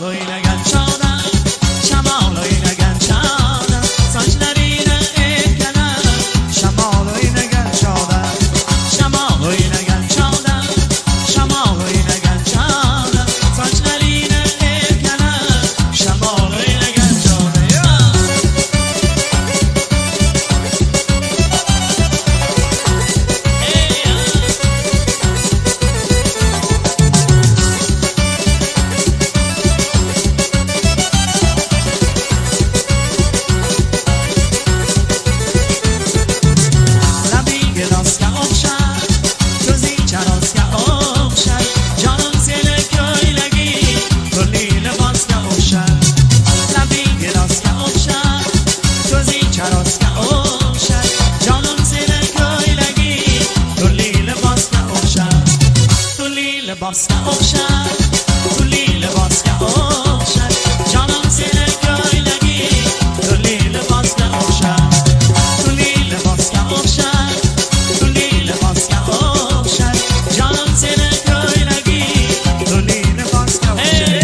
o'ynagan chog'da, shamol o'ynagan chog'da, sochlaringni erkalab, shamol o'ynagan chog'da, shamol o'ynagan chog'da, shamol o'ynagan chog'da, sochlaringni erkalab, shamol o'ynagan chog'da. Libosga o'xshar, turli libosga o'xshar, jonim seni ko'ylagi, turli libosga o'xshar, turli libosga o'xshar, turli libosga o'xshar, jonim seni ko'ylagi, turli libosga o'xshar.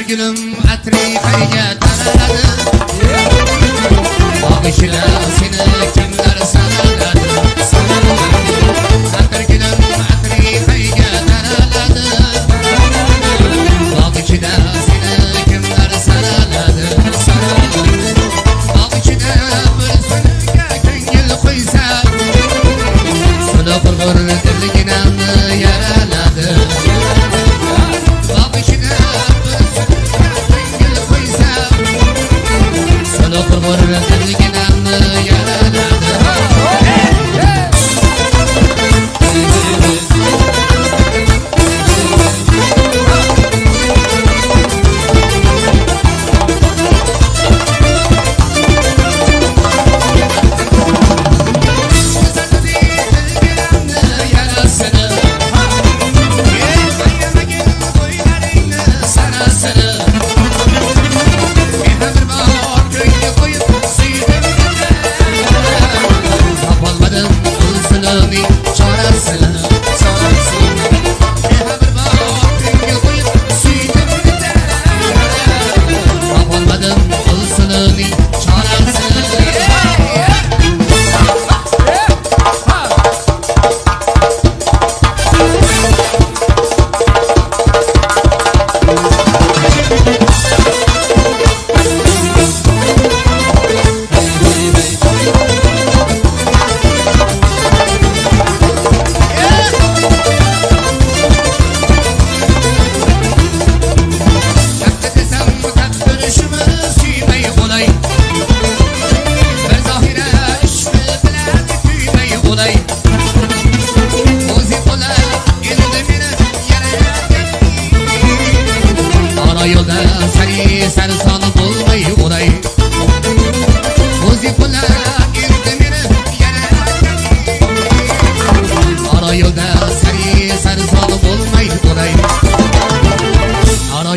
Gülüm atri qayga taraladi, bag'ishla seni kimlar sanaladi, atir gülüm atri qayga taraladi, bag'ishla seni kimlar sanaladi, bag'ishla bir sunga ko'ngil qo'ysa, suni qurg'ur dilginamni yaraladi.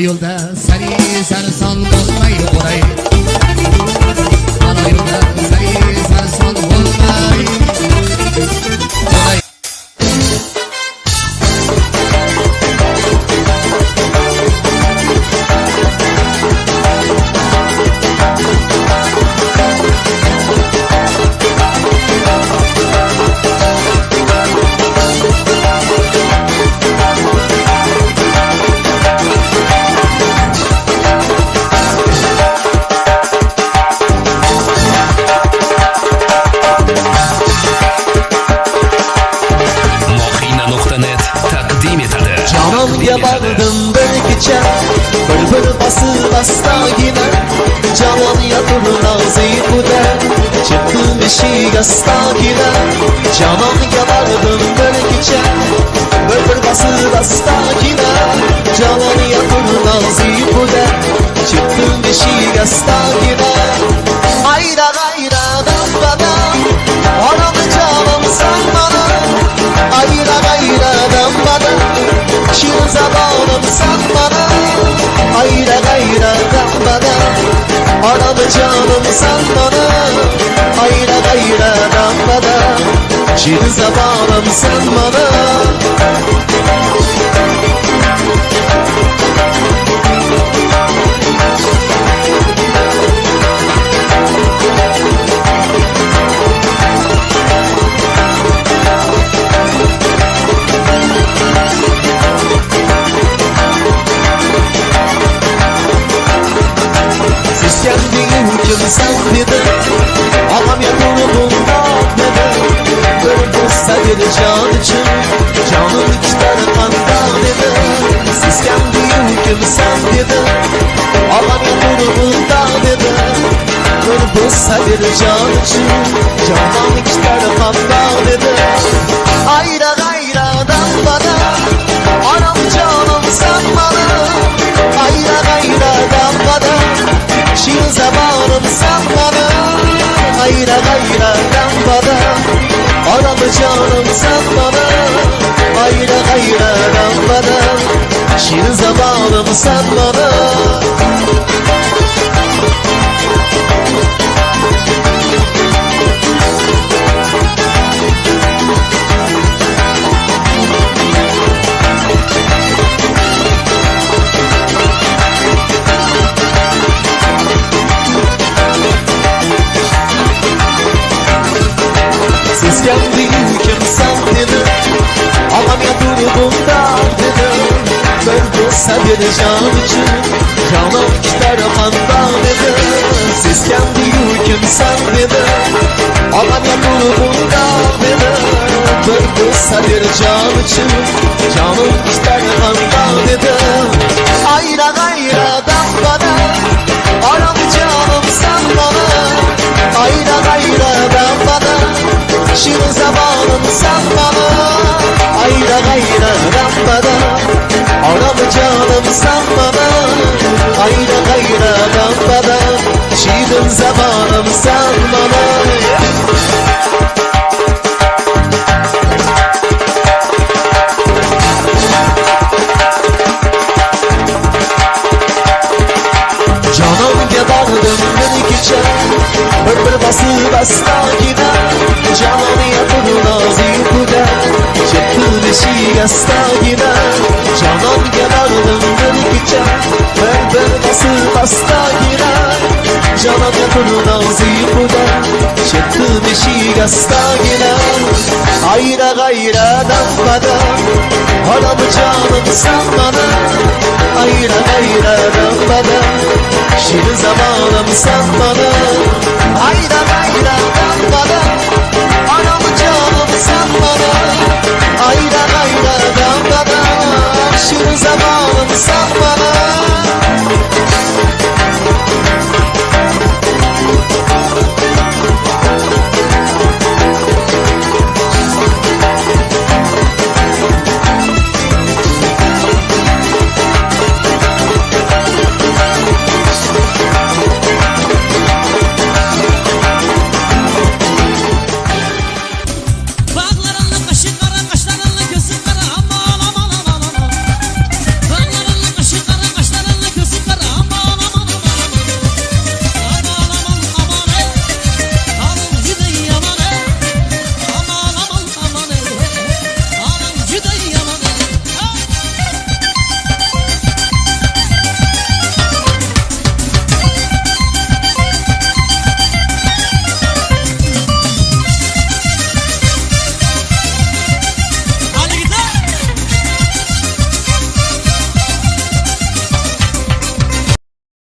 yo'lda sari sarson bo'lmay qo'ray ana yo'lda sari sarson bo'lmay qo'ray Mohina.net taqdim etadi. Canonga bordim bir kecha bir basib astagina Canon yotur nozibuda chiqdim eshik astagina Canonga bordim bir kecha bir basib astagina Canon yotur nozibuda chiqdim eshik astagina Ayra g'ayra dambada onam jonim san mana Ayra g'ayra dambada Şirin zamanım sen bana Ayra gayra dambada Anam canım sen bana Ayra gayra dambada Şirin zamanım sen bana Sen dedi, ağam yakını bundan dedi Bir dosta bir can için, canım ister kandan dedi Siz kendi hüküm sen dedi, ağam yakını bundan dedi Bir dosta bir can için, canım ister kandan dedi Ayra gayradan bana, anam canım sen bana Ayra gayradan bana Şirin zamanım sen bana Ayra gayra dambada Anam canım sen bana Ayra gayra dambada Şirin zamanım sen bana Siz kendi ülkemsen dedi Ağam yatur bundan dedi Bir dosta bir can için Canım ister kandan dedi Siz kendi ülkemsen dedi Ağam yatur bundan dedi Bir dosta bir can için Canım ister kandan dedi Ayra gayra dambada Anam canım sen bana Ayra gayra dambada Şirin zamanım sen bana Ayra gayra dambada Anam canım sen bana Ayra gayra dambada Şirin zamanım sen bana Canımga bordim bir kecha bir basib astagina Canon yotur nozibuda chiqdim eshik astagina Canonga bordim bir kecha bir basib astagina Canon yotur nozibuda chiqdim eshik astagina Ayra gayra dambada Anam canım sen bana Ayra gayra dambada Şirin zamanım sen bana Ayra gayra dambada Anam canım sen bana Ayra gayra dambada Şirin zamanım sen